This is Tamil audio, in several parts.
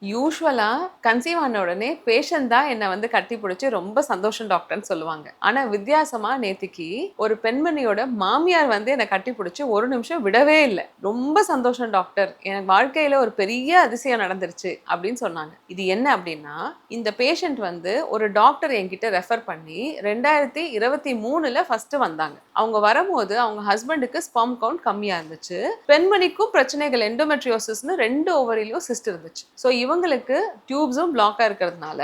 யூசுவலா கன்சீவ் ஆன உடனே பேஷண்ட் தான் என்ன வந்து கட்டி பிடிச்சு ரொம்ப சந்தோஷம் டாக்டர்னு சொல்லுவாங்க. ஆனா வித்தியாசமா நேத்திக்கு ஒரு பெண்மணியோட மாமியார் வந்து என்ன கட்டி பிடிச்சு ஒரு நிமிஷம் விடவே இல்லை. ரொம்ப சந்தோஷம் டாக்டர், என் வாழ்க்கையில ஒரு பெரிய அதிசயம் நடந்துருச்சு அப்படின்னு சொன்னாங்க. இது என்ன அப்படின்னா, இந்த பேஷண்ட் வந்து ஒரு டாக்டர் என்கிட்ட ரெஃபர் பண்ணி 2023ல ஃபர்ஸ்ட் வந்தாங்க. அவங்க வரும்போது அவங்க ஹஸ்பண்டுக்கு ஸ்பெர்ம் கவுண்ட் கம்மியா இருந்துச்சு. பெண்மணிக்கும் பிரச்சனைகள் எண்டோமெட்ரியோசிஸ்னு 2 ஓவரியிலும் சிஸ்ட் இருந்துச்சு. ஸோ இவங்களுக்கு டியூப்ஸும் பிளாக்காக இருக்கிறதுனால,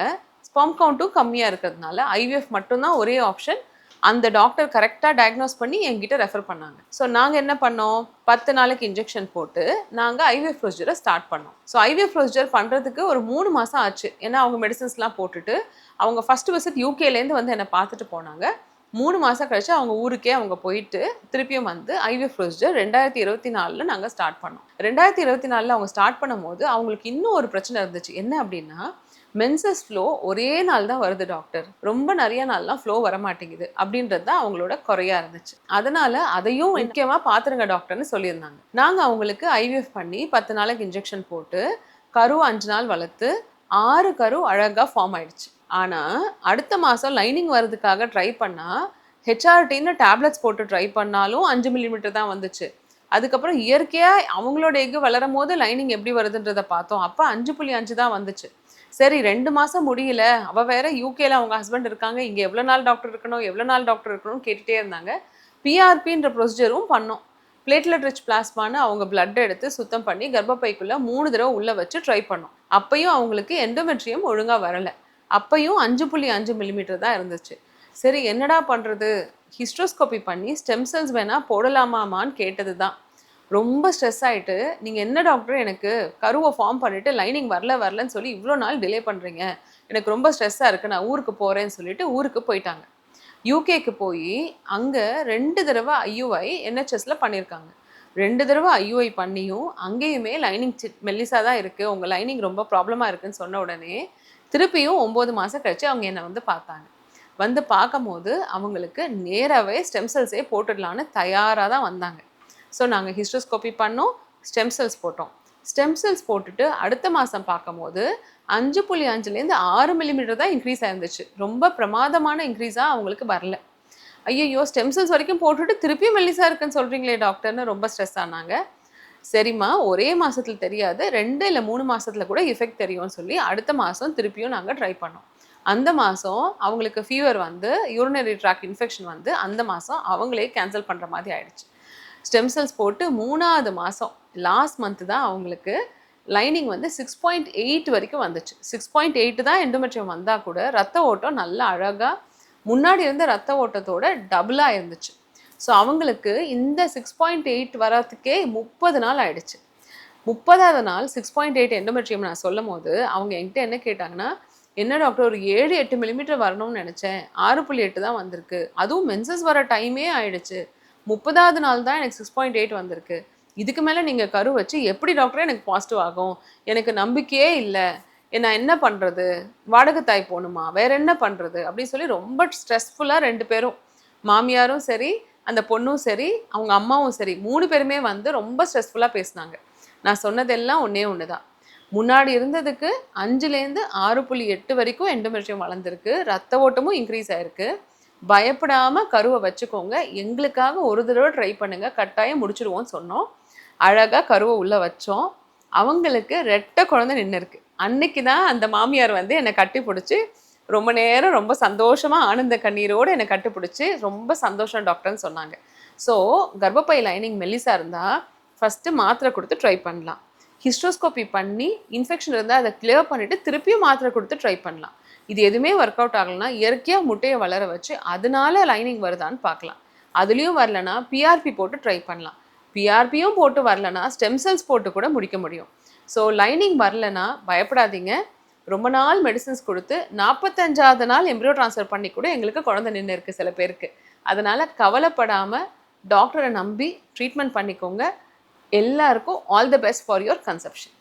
ஸ்பெர்ம் கவுண்ட்டும் கம்மியாக இருக்கிறதுனால ஐவிஎஃப் மட்டும்தான் ஒரே ஆப்ஷன். அந்த டாக்டர் கரெக்டாக டயக்னோஸ் பண்ணி என்கிட்ட ரெஃபர் பண்ணாங்க. ஸோ நாங்கள் என்ன பண்ணோம், 10 நாளைக்கு இன்ஜெக்ஷன் போட்டு நாங்கள் ஐவிஎஃப் ப்ரொசீஜரை ஸ்டார்ட் பண்ணோம். ஸோ ஐவிஎஃப் ப்ரொசீஜர் பண்ணுறதுக்கு ஒரு 3 மாதம் ஆச்சு. ஏன்னா அவங்க மெடிசன்ஸ்லாம் போட்டுட்டு அவங்க ஃபர்ஸ்ட் விசிட் யூகேலேருந்து வந்து என்னை பார்த்துட்டு போனாங்க. 3 மாதம் கழிச்சு அவங்க ஊருக்கே அவங்க போயிட்டு திருப்பியும் வந்து ஐவிஎஃப் ப்ரொசீஜர் 2024ல் நாங்கள் ஸ்டார்ட் பண்ணோம். 2024ல் அவங்க ஸ்டார்ட் பண்ணும்போது அவங்களுக்கு இன்னும் ஒரு பிரச்சனை இருந்துச்சு. என்ன அப்படின்னா, மென்சஸ் ஃப்ளோ ஒரே நாள் தான் வருது டாக்டர், ரொம்ப நிறைய நாள்லாம் ஃப்ளோ வர மாட்டேங்குது அப்படின்றது தான் அவங்களோட குறையா இருந்துச்சு. அதனால அதையும் முக்கியமாக பார்த்துருங்க டாக்டர்னு சொல்லியிருந்தாங்க. நாங்கள் அவங்களுக்கு ஐவிஎஃப் பண்ணி 10 நாளைக்கு இன்ஜெக்ஷன் போட்டு கரு 5 நாள் வளர்த்து 6 கரு அழகாக ஃபார்ம் ஆயிடுச்சு. ஆனால் அடுத்த மாதம் லைனிங் வர்றதுக்காக ட்ரை பண்ணால் ஹெச்ஆர்டின்னு டேப்லெட்ஸ் போட்டு ட்ரை பண்ணாலும் 5 மில்லிமீட்டர் தான் வந்துச்சு. அதுக்கப்புறம் இயற்கையாக அவங்களோட எக்கு வளரும் போது லைனிங் எப்படி வருதுன்றதை பார்த்தோம். அப்போ 5.5 தான் வந்துச்சு. சரி 2 மாதம் முடியல, அவள் வேற யூகேல அவங்க ஹஸ்பண்ட் இருக்காங்க, இங்கே எவ்வளோ நாள் டாக்டர் இருக்கணும் எவ்வளோ நாள் டாக்டர் இருக்கணும்னு கேட்டுகிட்டே இருந்தாங்க. பிஆர்பின்ற ப்ரொசீஜரும் பண்ணோம். பிளேட்லெட் ரிச் பிளாஸ்மான்னு அவங்க பிளட் எடுத்து சுத்தம் பண்ணி கர்ப்பப்பைக்குள்ளே 3 தடவை உள்ளே வச்சு ட்ரை பண்ணோம். அப்பையும் அவங்களுக்கு எண்டோமெட்ரியம் ஒழுங்காக வரலை. அப்பையும் 5.5 மில்லிமீட்டர் தான் இருந்துச்சு. சரி என்னடா பண்ணுறது, ஹிஸ்ட்ரோஸ்கோபி பண்ணி ஸ்டெம் செல்ஸ் வேணால் போடலாமான்னு கேட்டது தான். ரொம்ப ஸ்ட்ரெஸ் ஆகிட்டு, நீங்கள் என்ன டாக்டர் எனக்கு கருவை ஃபார்ம் பண்ணிவிட்டு லைனிங் வரலன்னு சொல்லி இவ்வளோ நாள் டிலே பண்ணுறீங்க, எனக்கு ரொம்ப ஸ்ட்ரெஸ்ஸாக இருக்குது, நான் ஊருக்கு போகிறேன்னு சொல்லிட்டு ஊருக்கு போயிட்டாங்க. யூகேக்கு போய் அங்கே 2 தடவை ஐயுஐ என்ஹெச்எஸில் பண்ணியிருக்காங்க. 2 தடவை ஐயுஐ பண்ணியும் அங்கேயுமே லைனிங் மெல்லிஸாக தான் இருக்குது, உங்கள் லைனிங் ரொம்ப ப்ராப்ளமாக இருக்குதுன்னு சொன்ன உடனே திருப்பியும் 9 மாதம் கழிச்சு அவங்க என்னை வந்து பார்த்தாங்க. வந்து பார்க்கும்போது அவங்களுக்கு நேராகவே ஸ்டெம் செல்ஸே போட்டுடலான்னு தயாராக தான் வந்தாங்க. ஸோ நாங்கள் ஹிஸ்ட்ரோஸ்கோபி பண்ணோம், ஸ்டெம் செல்ஸ் போட்டோம். ஸ்டெம் செல்ஸ் போட்டுட்டு அடுத்த மாதம் பார்க்கும்போது 5.5லேருந்து 6 மில்லிமீட்டர் தான் இன்க்ரீஸ் ஆயிருந்துச்சு. ரொம்ப பிரமாதமான இன்க்ரீஸாக அவங்களுக்கு வரல. ஐயையோ, ஸ்டெம் செல்ஸ் வரைக்கும் போட்டுட்டு திருப்பியும் மெல்லிஸாக இருக்குன்னு சொல்கிறீங்களே டாக்டர்னு ரொம்ப ஸ்ட்ரெஸ் ஆனாங்க. சரிம்மா, ஒரே மாதத்தில் தெரியாது, 2 இல்லை 3 மாதத்தில் கூட எஃபெக்ட் தெரியும்னு சொல்லி அடுத்த மாதம் திருப்பியும் நாங்கள் ட்ரை பண்ணோம். அந்த மாதம் அவங்களுக்கு ஃபீவர் வந்து யூரினரி ட்ராக் இன்ஃபெக்ஷன் வந்து அந்த மாதம் அவங்களே கேன்சல் பண்ணுற மாதிரி ஆயிடுச்சு. ஸ்டெம் செல்ஸ் போட்டு 3ஆவது மாதம் லாஸ்ட் மந்த்து தான் அவங்களுக்கு லைனிங் வந்து 6.8 வரைக்கும் வந்துச்சு. 6.8 தான் எண்டோமெட்ரியம் வந்தால் கூட ரத்த ஓட்டம் நல்லா அழகாக முன்னாடி இருந்த ரத்த ஓட்டத்தோட டபுளாக இருந்துச்சு. ஸோ அவங்களுக்கு இந்த 6.8 வரத்துக்கே 30 நாள் ஆயிடுச்சு. 30ஆவது நாள் 6.8 எண்டோமெட்ரியம் நான் சொல்லும் போது அவங்க என்கிட்ட என்ன கேட்டாங்கன்னா, என்ன டாக்டர் ஒரு 7-8 மில்லிமீட்டர் வரணும்னு நினச்சேன், 6.8 தான் வந்திருக்கு, அதுவும் மென்சஸ் வர டைமே ஆயிடுச்சு, 30ஆவது நாள் தான் எனக்கு 6.8 வந்திருக்கு, இதுக்கு மேலே நீங்கள் கரு வச்சு எப்படி டாக்டர் எனக்கு பாசிட்டிவ் ஆகும், எனக்கு நம்பிக்கையே இல்லை, நான் என்ன பண்ணுறது, வாடகை தாய் போகணுமா, வேற என்ன பண்ணுறது அப்படின்னு சொல்லி ரொம்ப ஸ்ட்ரெஸ்ஃபுல்லாக 2 பேரும், மாமியாரும் சரி அந்த பொண்ணும் சரி அவங்க அம்மாவும் சரி 3 பேருமே வந்து ரொம்ப ஸ்ட்ரெஸ்ஃபுல்லாக பேசினாங்க. நான் சொன்னதெல்லாம் ஒன்று தான், முன்னாடி இருந்ததுக்கு 5லேருந்து 6.8 வரைக்கும் எண்டோமெட்ரியம் வளர்ந்துருக்கு, ரத்த ஓட்டமும் இன்க்ரீஸ் ஆயிருக்கு, பயப்படாமல் கருவை வச்சுக்கோங்க, எங்களுக்காக ஒரு தடவை ட்ரை பண்ணுங்கள், கட்டாயம் முடிச்சிடுவோன்னு சொன்னோம். அழகாக கருவை உள்ளே வச்சோம். அவங்களுக்கு ரெட்டை குழந்தை நின்று இருக்கு. அன்னைக்கு தான் அந்த மாமியார் வந்து என்னை கட்டி பிடிச்சி ரொம்ப நேரம் ரொம்ப சந்தோஷமாக ஆனந்த கண்ணீரோடு என்னை கட்டுப்பிடிச்சி ரொம்ப சந்தோஷம் டாக்டர்னு சொன்னாங்க. ஸோ கர்ப்பப்பை லைனிங் மெல்லிஸாக இருந்தால் ஃபஸ்ட்டு மாத்திரை கொடுத்து ட்ரை பண்ணலாம். ஹிஸ்ட்ரோஸ்கோபி பண்ணி இன்ஃபெக்ஷன் இருந்தால் அதை கிளியர் பண்ணிவிட்டு திருப்பியும் மாத்திரை கொடுத்து ட்ரை பண்ணலாம். இது எதுவுமே ஒர்க் அவுட் ஆகலைன்னா இயற்கையாக முட்டையை வளர வச்சு அதனால லைனிங் வருதான்னு பார்க்கலாம். அதுலேயும் வரலன்னா பிஆர்பி போட்டு ட்ரை பண்ணலாம். பிஆர்பியும் போட்டு வரலன்னா ஸ்டெம் செல்ஸ் போட்டு கூட முடிக்க முடியும். ஸோ லைனிங் வரலன்னா பயப்படாதீங்க, ரொம்ப நாள் மெடிசன்ஸ் கொடுத்து 45ஆவது நாள் எம்ப்ரியோ ட்ரான்ஸ்ஃபர் பண்ணி கூட எங்களுக்கு குழந்தை நின்று இருக்குது சில பேருக்கு. அதனால் கவலைப்படாமல் டாக்டரை நம்பி ட்ரீட்மெண்ட் பண்ணிக்கோங்க. எல்லாருக்கும் all the best for your conception.